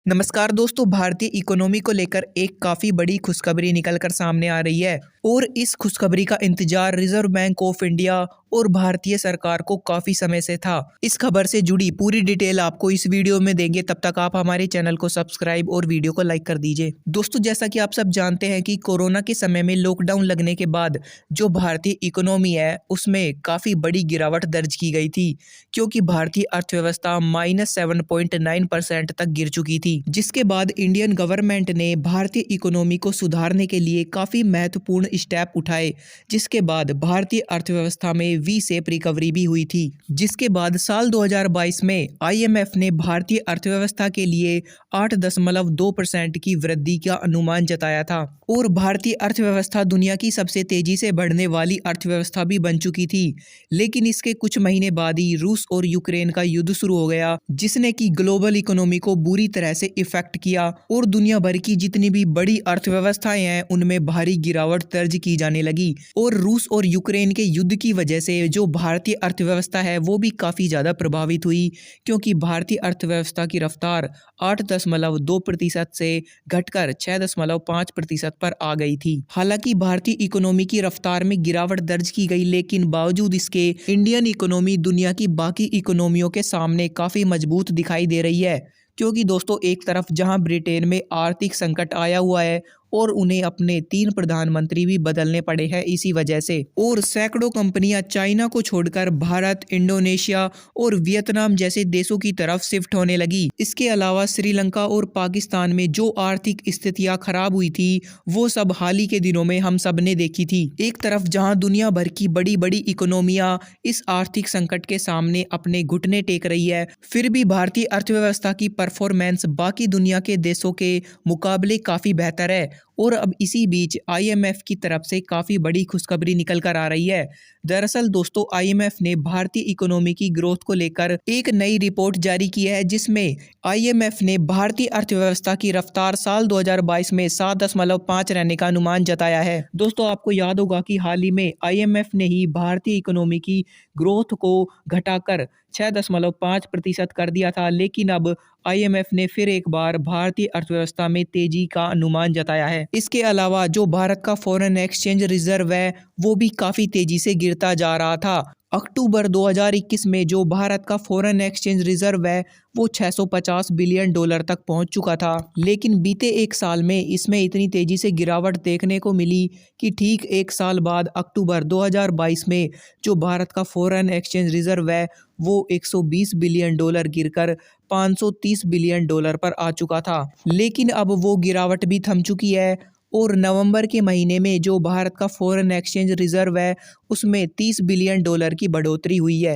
नमस्कार दोस्तों, भारतीय इकोनॉमी को लेकर एक काफ़ी बड़ी खुशखबरी निकल कर सामने आ रही है और इस खुशखबरी का इंतजार रिजर्व बैंक ऑफ इंडिया और भारतीय सरकार को काफ़ी समय से था। इस खबर से जुड़ी पूरी डिटेल आपको इस वीडियो में देंगे, तब तक आप हमारे चैनल को सब्सक्राइब और वीडियो को लाइक कर दीजिए। दोस्तों, जैसा कि आप सब जानते हैं कि कोरोना के समय में लॉकडाउन लगने के बाद जो भारतीय इकोनॉमी है उसमें काफ़ी बड़ी गिरावट दर्ज की गई थी, क्योंकि भारतीय अर्थव्यवस्था -7.9% तक गिर चुकी थी। जिसके बाद इंडियन गवर्नमेंट ने भारतीय इकोनॉमी को सुधारने के लिए काफ़ी महत्वपूर्ण स्टेप उठाए, जिसके बाद भारतीय अर्थव्यवस्था में वी शेप रिकवरी भी हुई थी। जिसके बाद साल 2022 में आईएमएफ ने भारतीय अर्थव्यवस्था के लिए 8.2% की वृद्धि का अनुमान जताया था और भारतीय अर्थव्यवस्था दुनिया की सबसे तेजी से बढ़ने वाली अर्थव्यवस्था भी बन चुकी थी। लेकिन इसके कुछ महीने बाद ही रूस और यूक्रेन का युद्ध शुरू हो गया, जिसने कि ग्लोबल इकोनॉमी को बुरी तरह से इफेक्ट किया और दुनिया भर की जितनी भी बड़ी अर्थव्यवस्थाएं हैं उनमें भारी गिरावट दर्ज की जाने लगी। और रूस और यूक्रेन के युद्ध की वजह से जो भारतीय अर्थव्यवस्था है वो भी काफ़ी ज़्यादा प्रभावित हुई, क्योंकि भारतीय अर्थव्यवस्था की रफ्तार 8.2% से घटकर 6.5% पर आ गई थी। हालांकि भारतीय इकोनॉमी की रफ्तार में गिरावट दर्ज की गई, लेकिन बावजूद इसके इंडियन इकोनॉमी दुनिया की बाकी इकोनॉमियों के सामने काफ़ी मजबूत दिखाई दे रही है। क्योंकि दोस्तों, एक तरफ जहां ब्रिटेन में आर्थिक संकट आया हुआ है और उन्हें अपने 3 प्रधानमंत्री भी बदलने पड़े हैं इसी वजह से, और सैकड़ों कंपनियां चाइना को छोड़कर भारत, इंडोनेशिया और वियतनाम जैसे देशों की तरफ शिफ्ट होने लगी। इसके अलावा श्रीलंका और पाकिस्तान में जो आर्थिक स्थितियां खराब हुई थी वो सब हाल ही के दिनों में हम सब ने देखी थी। एक तरफ जहां दुनिया भर की बड़ी बड़ी इकोनॉमियां इस आर्थिक संकट के सामने अपने घुटने टेक रही है, फिर भी भारतीय अर्थव्यवस्था की परफॉर्मेंस बाकी दुनिया के देशों के मुकाबले काफ़ी बेहतर है। और अब इसी बीच आईएमएफ की तरफ से काफ़ी बड़ी खुशखबरी निकल कर आ रही है। दरअसल दोस्तों, आईएमएफ ने भारतीय इकोनॉमी की ग्रोथ को लेकर एक नई रिपोर्ट जारी की है, जिसमें आईएमएफ ने भारतीय अर्थव्यवस्था की रफ्तार साल 2022 में 7.5 रहने का अनुमान जताया है। दोस्तों, आपको याद होगा कि हाल ही में आईएमएफ ने ही भारतीय इकोनॉमी की ग्रोथ को घटाकर 6.5% कर दिया था, लेकिन अब आईएमएफ ने फिर एक बार भारतीय अर्थव्यवस्था में तेजी का अनुमान जताया है। इसके अलावा जो भारत का फॉरेन एक्सचेंज रिजर्व है वो भी काफ़ी तेजी से गिरता जा रहा था। अक्टूबर 2021 में जो भारत का फॉरेन एक्सचेंज रिजर्व है वो 650 बिलियन डॉलर तक पहुंच चुका था, लेकिन बीते एक साल में इसमें इतनी तेजी से गिरावट देखने को मिली कि ठीक एक साल बाद अक्टूबर 2022 में जो भारत का फॉरेन एक्सचेंज रिजर्व है वो 120 बिलियन डॉलर गिरकर 530 बिलियन डॉलर पर आ चुका था। लेकिन अब वो गिरावट भी थम चुकी है और नवंबर के महीने में जो भारत का फॉरेन एक्सचेंज रिजर्व है उसमें 30 बिलियन डॉलर की बढ़ोतरी हुई है।